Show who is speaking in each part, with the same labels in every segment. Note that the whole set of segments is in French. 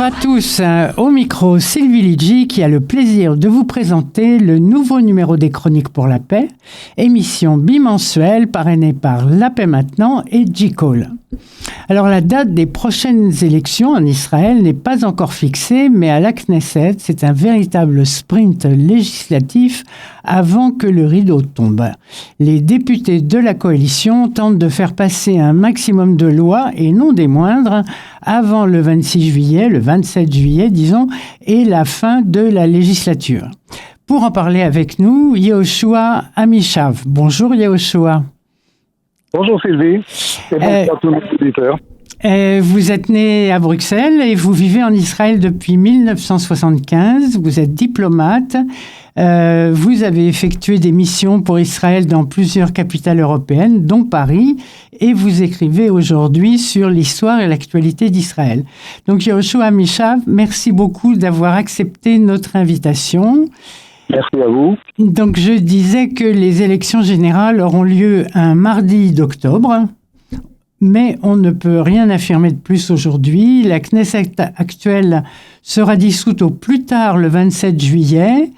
Speaker 1: à tous, au micro Sylvie Lidji qui a le plaisir de vous présenter le nouveau numéro des Chroniques pour la paix, émission bimensuelle parrainée par La Paix Maintenant et J-Call. Alors la date des prochaines élections en Israël n'est pas encore fixée, mais à la Knesset, c'est un véritable sprint législatif avant que le rideau tombe. Les députés de la coalition tentent de faire passer un maximum de lois, et non des moindres, avant le 26 juillet, le 27 juillet, disons, et la fin de la législature. Pour en parler avec nous, Yehoshua Amishav. Bonjour Yehoshua.
Speaker 2: Bonjour Sylvie, et bonjour à tous nos auditeurs.
Speaker 1: Vous êtes né à Bruxelles et vous vivez en Israël depuis 1975. Vous êtes diplomate. Vous avez effectué des missions pour Israël dans plusieurs capitales européennes, dont Paris, et vous écrivez aujourd'hui sur l'histoire et l'actualité d'Israël. Donc, Yehoshua Amishav, merci beaucoup d'avoir accepté notre invitation.
Speaker 2: Merci à vous.
Speaker 1: Donc, je disais que les élections générales auront lieu un mardi d'octobre, mais on ne peut rien affirmer de plus aujourd'hui. La Knesset actuelle sera dissoute au plus tard le 27 juillet.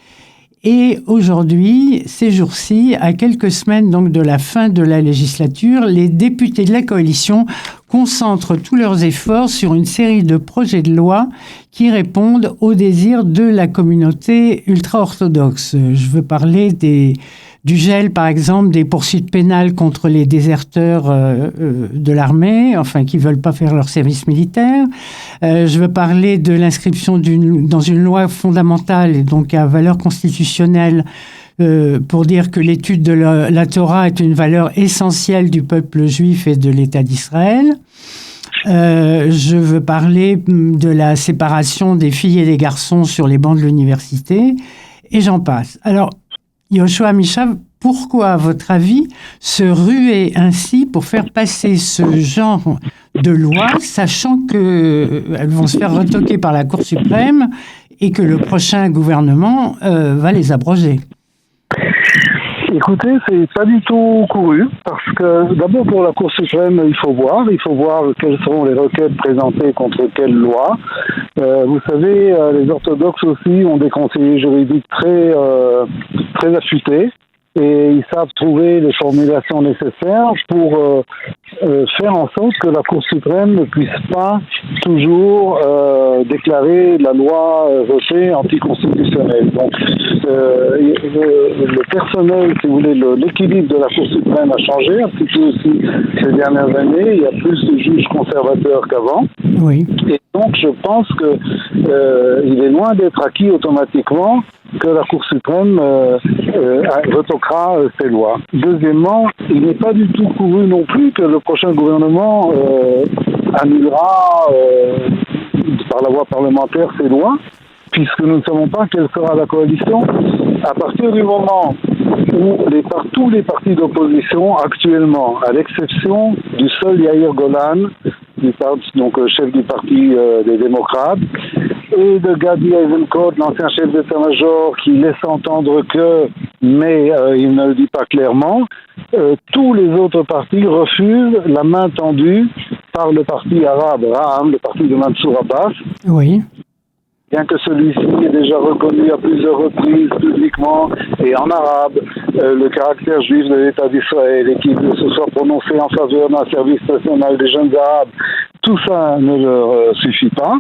Speaker 1: Et aujourd'hui, ces jours-ci, à quelques semaines donc de la fin de la législature, les députés de la coalition concentrent tous leurs efforts sur une série de projets de loi qui répondent aux désirs de la communauté ultra-orthodoxe. Je veux parler du gel, par exemple, des poursuites pénales contre les déserteurs de l'armée, enfin, qui ne veulent pas faire leur service militaire. Je veux parler de l'inscription dans une loi fondamentale, et donc à valeur constitutionnelle, pour dire que l'étude de la Torah est une valeur essentielle du peuple juif et de l'État d'Israël. Je veux parler de la séparation des filles et des garçons sur les bancs de l'université, et j'en passe. Alors, Yehoshua Amishav, pourquoi, à votre avis, se ruer ainsi pour faire passer ce genre de loi, sachant qu'elles vont se faire retoquer par la Cour suprême et que le prochain gouvernement va les abroger?
Speaker 2: Écoutez, c'est pas du tout couru, parce que d'abord pour la Cour suprême, il faut voir quelles seront les requêtes présentées contre quelle loi. Vous savez, les orthodoxes aussi ont des conseillers juridiques très affûtés, et ils savent trouver les formulations nécessaires pour faire en sorte que la Cour suprême ne puisse pas toujours déclarer la loi votée anticonstitutionnelle. Donc, le personnel, si vous voulez, l'équilibre de la Cour suprême a changé un petit peu aussi ces dernières années. Il y a plus de juges conservateurs qu'avant.
Speaker 1: Oui.
Speaker 2: Et donc, je pense que il est loin d'être acquis automatiquement que la Cour suprême retoquera ces lois. Deuxièmement, il n'est pas du tout couru non plus que le prochain gouvernement annulera par la voie parlementaire ces lois, puisque nous ne savons pas quelle sera la coalition. À partir du moment où tous les partis d'opposition actuellement, à l'exception du seul Yair Golan, donc chef du parti des démocrates, et de Gadi Eisenkot, l'ancien chef d'état-major, qui laisse entendre mais il ne le dit pas clairement, tous les autres partis refusent la main tendue par le parti arabe Ra'am, le parti de Mansour Abbas.
Speaker 1: Oui.
Speaker 2: Bien que celui-ci ait déjà reconnu à plusieurs reprises publiquement et en arabe le caractère juif de l'État d'Israël, et qu'il se soit prononcé en faveur d'un service national des jeunes arabes, tout ça ne leur suffit pas.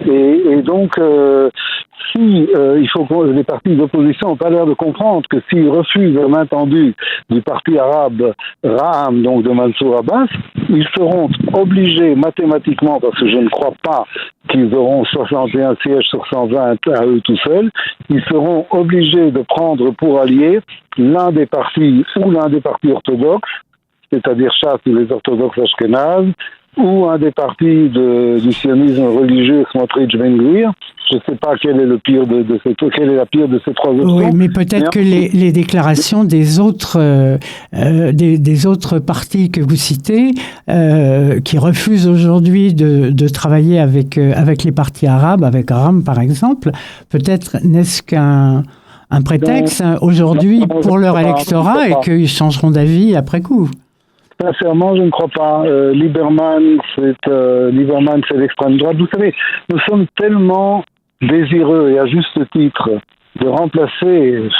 Speaker 2: Et donc, il faut que les partis d'opposition n'ont pas l'air de comprendre que s'ils refusent la main tendue du parti arabe Ra'am, donc de Mansour Abbas, ils seront obligés mathématiquement, parce que je ne crois pas qu'ils auront 61 sièges sur 120 à eux tout seuls, ils seront obligés de prendre pour allié l'un des partis orthodoxes, c'est-à-dire Shas ou les orthodoxes ashkénazes, ou un des partis du sionisme religieux, Smotrich Ben Gvir. Je ne sais pas quelle est la pire de ces trois options.
Speaker 1: Oui, mais peut-être que les déclarations des autres partis que vous citez, qui refusent aujourd'hui de travailler avec les partis arabes, avec Aram par exemple, peut-être n'est-ce qu'un prétexte aujourd'hui pour leur électorat, et qu'ils changeront d'avis après coup.
Speaker 2: Sincèrement, je ne crois pas. Lieberman, c'est l'extrême droite. Vous savez, nous sommes tellement désireux, et à juste titre, de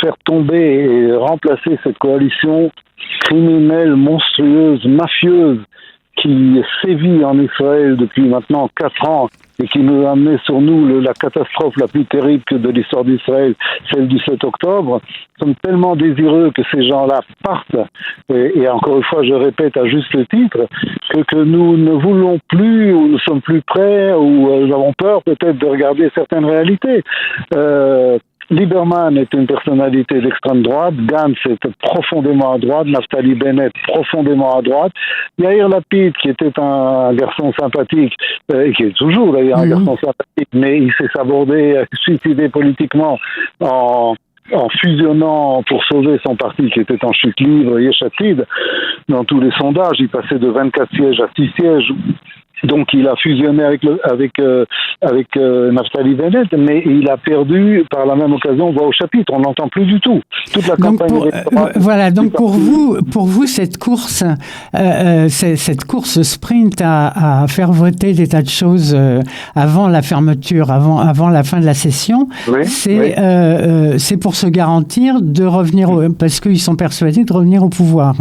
Speaker 2: faire tomber et remplacer cette coalition criminelle, monstrueuse, mafieuse, qui sévit en Israël depuis maintenant 4 ans et qui nous a amené sur nous la catastrophe la plus terrible que de l'histoire d'Israël, celle du 7 octobre. Nous sommes tellement désireux que ces gens-là partent, et encore une fois, je répète à juste titre, que nous ne voulons plus, ou nous sommes plus prêts, ou nous avons peur peut-être de regarder certaines réalités. Lieberman est une personnalité d'extrême droite, Gantz est profondément à droite, Naftali Bennett profondément à droite, Yair Lapid qui était un garçon sympathique, et qui est toujours d'ailleurs un garçon sympathique, mais il s'est suicidé politiquement en fusionnant pour sauver son parti qui était en chute libre, Yesh Atid. Dans tous les sondages, il passait de 24 sièges à 6 sièges. Donc il a fusionné avec Naftali Bennett, mais il a perdu par la même occasion voix au chapitre. On l'entend plus du tout. Toute la campagne
Speaker 1: voilà. Donc pour vous cette course sprint à faire voter des tas de choses avant la fermeture, avant la fin de la session, c'est pour se garantir de revenir parce qu'ils sont persuadés de revenir au pouvoir.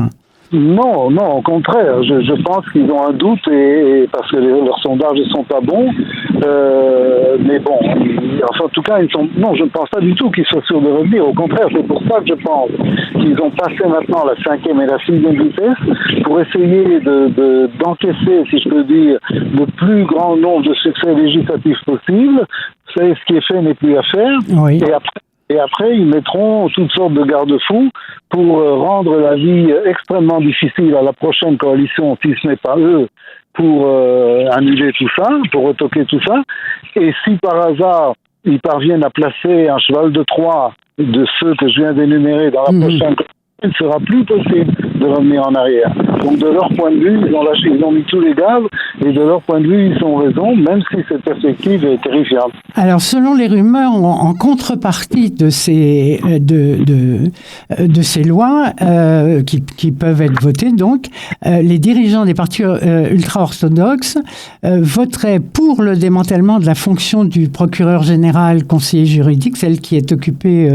Speaker 2: Non, au contraire. Je pense qu'ils ont un doute et parce que leurs sondages ne sont pas bons. Mais bon, en tout cas, non, je ne pense pas du tout qu'ils soient sûrs de revenir. Au contraire, c'est pour ça que je pense qu'ils ont passé maintenant la 5e et la 6e vitesse pour essayer d'encaisser, si je peux dire, le plus grand nombre de succès législatifs possible. C'est ce qui est fait n'est plus à faire.
Speaker 1: Oui.
Speaker 2: Et après, ils mettront toutes sortes de garde-fous pour rendre la vie extrêmement difficile à la prochaine coalition, si ce n'est pas eux, pour annuler tout ça, pour retoquer tout ça. Et si par hasard, ils parviennent à placer un cheval de Troie de ceux que je viens d'énumérer dans la prochaine coalition, il ne sera plus possible de revenir en arrière. Donc de leur point de vue, ils ont mis tous les gaz, et de leur point de vue, ils ont raison, même si cette perspective est terrifiante.
Speaker 1: Alors selon les rumeurs, en contrepartie de ces lois qui peuvent être votées, donc les dirigeants des partis ultra-orthodoxes voteraient pour le démantèlement de la fonction du procureur général conseiller juridique, celle qui est occupée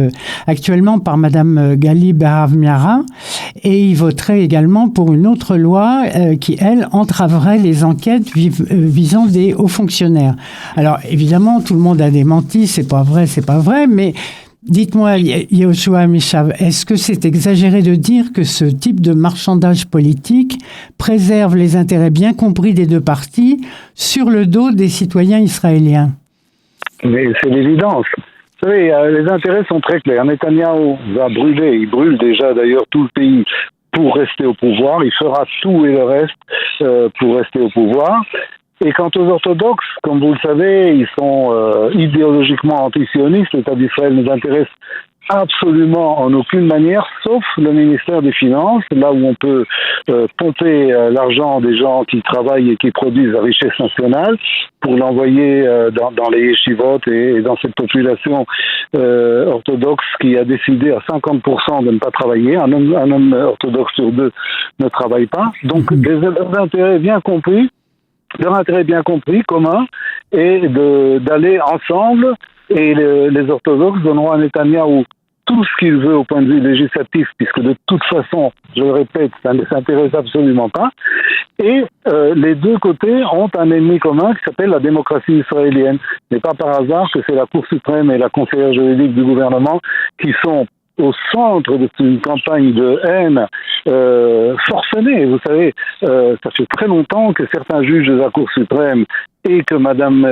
Speaker 1: actuellement par Madame Gali Beharav Miara, et ils voteraient également pour une autre loi qui, elle, entraverait les enquêtes visant des hauts fonctionnaires. Alors, évidemment, tout le monde a démenti, c'est pas vrai, mais dites-moi, Yehoshua Amishav, est-ce que c'est exagéré de dire que ce type de marchandage politique préserve les intérêts bien compris des deux partis sur le dos des citoyens israéliens?
Speaker 2: Mais c'est l'évidence. Vous savez, les intérêts sont très clairs. Netanyahou va brûler, il brûle déjà d'ailleurs tout le pays pour rester au pouvoir. Il fera tout et le reste pour rester au pouvoir. Et quant aux orthodoxes, comme vous le savez, ils sont idéologiquement antisionistes. L'État d'Israël nous intéresse absolument en aucune manière, sauf le ministère des Finances, là où on peut pomper l'argent des gens qui travaillent et qui produisent la richesse nationale pour l'envoyer dans les yeshivot et dans cette population orthodoxe qui a décidé à 50% de ne pas travailler. Un homme orthodoxe sur 2 ne travaille pas. Donc, leurs intérêts bien compris, commun, est d'aller ensemble, et les orthodoxes donneront à Netanyahou tout ce qu'il veut au point de vue législatif, puisque de toute façon, je le répète, ça ne les intéresse absolument pas. Et les deux côtés ont un ennemi commun qui s'appelle la démocratie israélienne. Ce n'est pas par hasard que c'est la Cour suprême et la conseillère juridique du gouvernement qui sont au centre d'une campagne de haine forcenée. Vous savez, ça fait très longtemps que certains juges de la Cour suprême et que Madame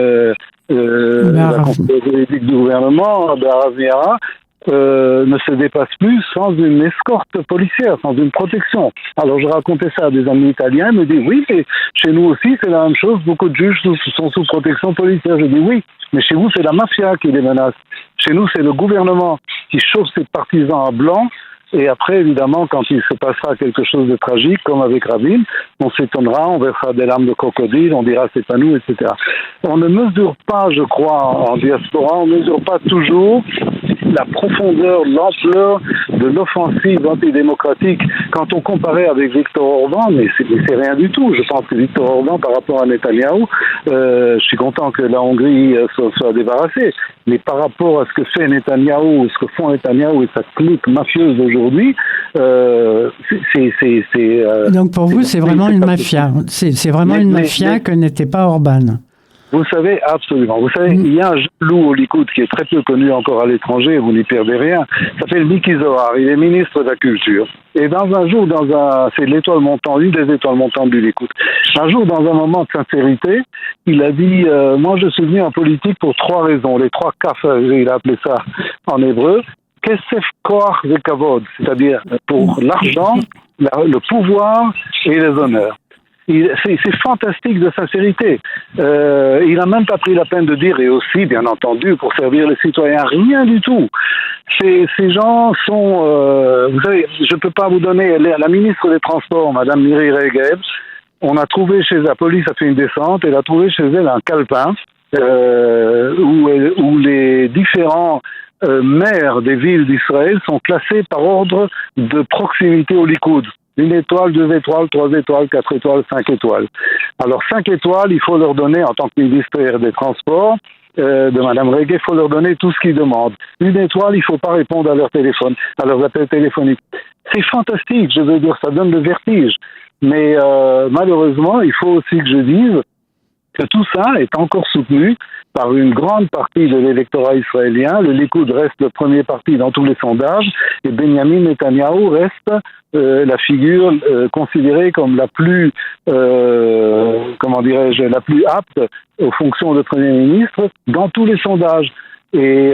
Speaker 2: la conseillère juridique du gouvernement, Beharav Miara, ne se dépasse plus sans une escorte policière, sans une protection. Alors je racontais ça à des amis italiens, ils me disent oui, mais chez nous aussi c'est la même chose, beaucoup de juges sont sous protection policière. Je dis oui, mais chez vous c'est la mafia qui les menace. Chez nous c'est le gouvernement qui chauffe ses partisans à blanc. Et après, évidemment, quand il se passera quelque chose de tragique, comme avec Rabin, on s'étonnera, on versera des larmes de crocodile, on dira c'est pas nous, etc. On ne mesure pas, je crois, en diaspora, on ne mesure pas toujours la profondeur, l'ampleur de l'offensive antidémocratique. Quand on comparait avec Viktor Orban, mais c'est rien du tout. Je pense que Viktor Orban, par rapport à Netanyahou, je suis content que la Hongrie soit débarrassée. Mais par rapport à ce que fait Netanyahou, ce que font Netanyahou et sa clique mafieuse aujourd'hui,
Speaker 1: donc pour vous, c'est vraiment une mafia. C'est vraiment une mafia que n'était pas Orban.
Speaker 2: Vous savez, absolument. Vous savez, il y a un loup au Likoud qui est très peu connu encore à l'étranger, vous n'y perdez rien. Ça s'appelle Miki Zohar, il est ministre de la Culture. Et c'est l'étoile montante, une des étoiles montantes du Likoud. Un jour, dans un moment de sincérité, il a dit, moi je suis venu en politique pour 3 raisons, les 3 kaf, il a appelé ça en hébreu, kesef, koach et kavod, c'est-à-dire pour l'argent, le pouvoir et les honneurs. C'est fantastique de sincérité. Il n'a même pas pris la peine de dire, et aussi, bien entendu, pour servir les citoyens, rien du tout. Ces gens sont... vous savez, je ne peux pas vous donner... La ministre des Transports, Madame Miri Regev, on a trouvé la police a fait une descente, elle a trouvé chez elle un calepin où les différents maires des villes d'Israël sont classés par ordre de proximité au Likoud. 1 étoile, 2 étoiles, 3 étoiles, 4 étoiles, 5 étoiles. Alors 5 étoiles, il faut leur donner, en tant que ministère des Transports, de Mme Regev, il faut leur donner tout ce qu'ils demandent. 1 étoile, il ne faut pas répondre à leur téléphone, à leurs appels téléphoniques. C'est fantastique, je veux dire, ça donne le vertige. Mais malheureusement, il faut aussi que je dise que tout ça est encore soutenu par une grande partie de l'électorat israélien. Le Likoud reste le premier parti dans tous les sondages et Benjamin Netanyahou reste la figure considérée comme la plus, la plus apte aux fonctions de Premier ministre dans tous les sondages. Et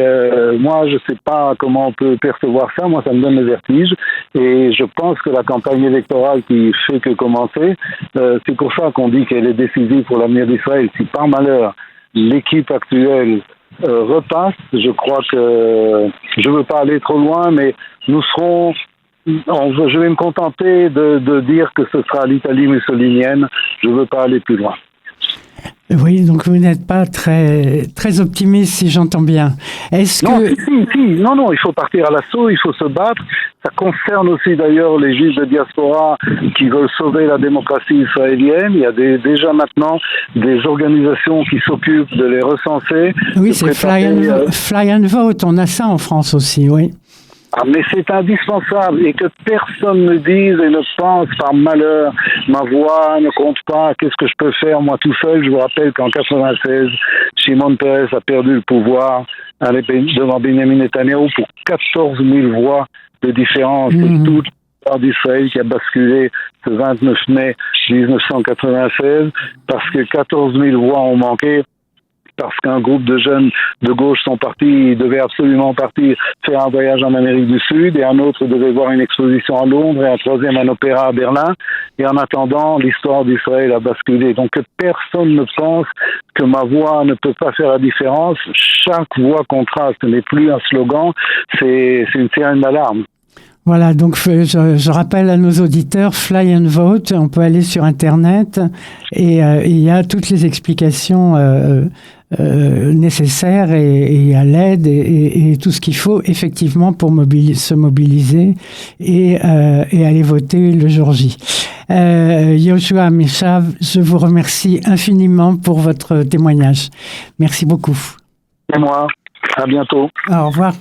Speaker 2: moi, je ne sais pas comment on peut percevoir ça. Moi, ça me donne le vertige. Et je pense que la campagne électorale qui fait que commencer, c'est pour ça qu'on dit qu'elle est décisive pour l'avenir d'Israël. Si par malheur, l'équipe actuelle repasse, je crois que... Je ne veux pas aller trop loin, mais nous serons... Je vais me contenter de dire que ce sera l'Italie mussolinienne. Je ne veux pas aller plus loin.
Speaker 1: Oui, donc vous n'êtes pas très, très optimiste, si j'entends bien.
Speaker 2: Non, il faut partir à l'assaut, il faut se battre. Ça concerne aussi d'ailleurs les juifs de diaspora qui veulent sauver la démocratie israélienne. Il y a déjà maintenant des organisations qui s'occupent de les recenser.
Speaker 1: Oui, c'est Fly and Vote, on a ça en France aussi, oui.
Speaker 2: Mais c'est indispensable et que personne ne dise et ne pense par malheur ma voix ne compte pas, qu'est-ce que je peux faire moi tout seul. Je vous rappelle qu'en 96, Shimon Peres a perdu le pouvoir devant Benjamin Netanyahou pour 14 000 voix de différence. C'est toute l'histoire d'Israël qui a basculé ce 29 mai 1996 parce que 14 000 voix ont manqué. Parce qu'un groupe de jeunes de gauche sont partis, ils devaient absolument partir faire un voyage en Amérique du Sud, et un autre devait voir une exposition à Londres, et un troisième un opéra à Berlin. Et en attendant, l'histoire d'Israël a basculé. Donc que personne ne pense que ma voix ne peut pas faire la différence. Chaque voix contraste, ce n'est plus un slogan, c'est une sirène d'alarme.
Speaker 1: Voilà, donc je rappelle à nos auditeurs, Fly and Vote, on peut aller sur Internet et il y a toutes les explications nécessaires et à l'aide et tout ce qu'il faut effectivement pour se mobiliser et aller voter le jour J. Yoshua Amishav, je vous remercie infiniment pour votre témoignage. Merci beaucoup.
Speaker 2: Et moi, à bientôt.
Speaker 1: Au revoir.